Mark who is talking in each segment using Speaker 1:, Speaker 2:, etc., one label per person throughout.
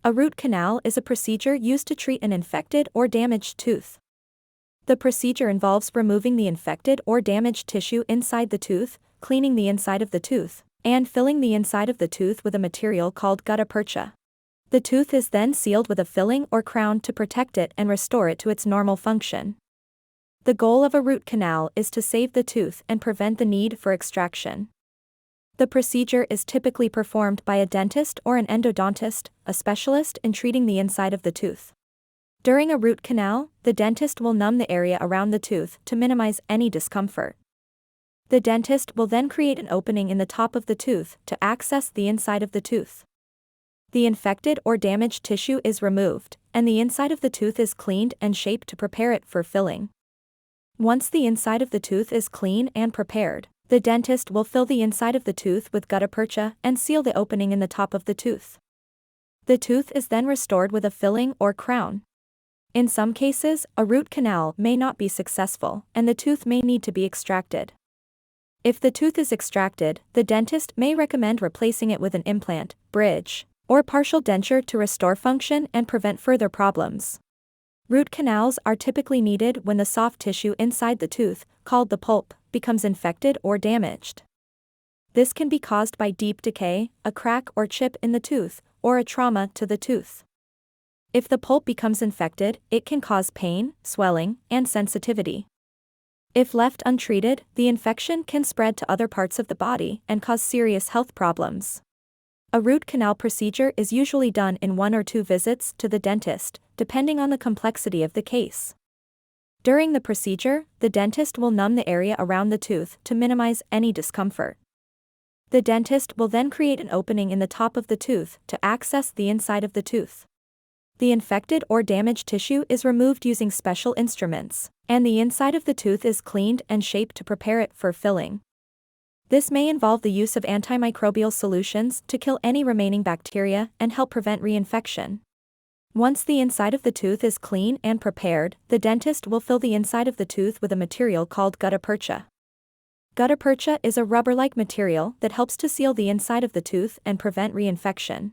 Speaker 1: A root canal is a procedure used to treat an infected or damaged tooth. The procedure involves removing the infected or damaged tissue inside the tooth, cleaning the inside of the tooth, and filling the inside of the tooth with a material called gutta-percha. The tooth is then sealed with a filling or crown to protect it and restore it to its normal function. The goal of a root canal is to save the tooth and prevent the need for extraction. The procedure is typically performed by a dentist or an endodontist, a specialist in treating the inside of the tooth. During a root canal, the dentist will numb the area around the tooth to minimize any discomfort. The dentist will then create an opening in the top of the tooth to access the inside of the tooth. The infected or damaged tissue is removed, and the inside of the tooth is cleaned and shaped to prepare it for filling. Once the inside of the tooth is clean and prepared, the dentist will fill the inside of the tooth with gutta-percha and seal the opening in the top of the tooth. The tooth is then restored with a filling or crown. In some cases, a root canal may not be successful, and the tooth may need to be extracted. If the tooth is extracted, the dentist may recommend replacing it with an implant, bridge, or partial denture to restore function and prevent further problems. Root canals are typically needed when the soft tissue inside the tooth, called the pulp, becomes infected or damaged. This can be caused by deep decay, a crack or chip in the tooth, or a trauma to the tooth. If the pulp becomes infected, it can cause pain, swelling, and sensitivity. If left untreated, the infection can spread to other parts of the body and cause serious health problems. A root canal procedure is usually done in 1 or 2 visits to the dentist, depending on the complexity of the case. During the procedure, the dentist will numb the area around the tooth to minimize any discomfort. The dentist will then create an opening in the top of the tooth to access the inside of the tooth. The infected or damaged tissue is removed using special instruments, and the inside of the tooth is cleaned and shaped to prepare it for filling. This may involve the use of antimicrobial solutions to kill any remaining bacteria and help prevent reinfection. Once the inside of the tooth is clean and prepared, the dentist will fill the inside of the tooth with a material called gutta-percha. Gutta-percha is a rubber-like material that helps to seal the inside of the tooth and prevent reinfection.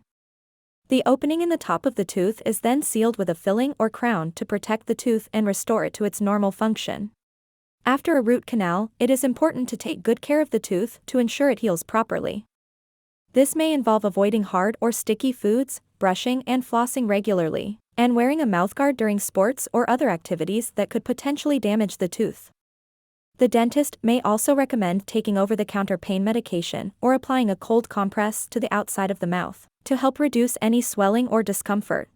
Speaker 1: The opening in the top of the tooth is then sealed with a filling or crown to protect the tooth and restore it to its normal function. After a root canal, it is important to take good care of the tooth to ensure it heals properly. This may involve avoiding hard or sticky foods, brushing and flossing regularly, and wearing a mouthguard during sports or other activities that could potentially damage the tooth. The dentist may also recommend taking over-the-counter pain medication or applying a cold compress to the outside of the mouth to help reduce any swelling or discomfort.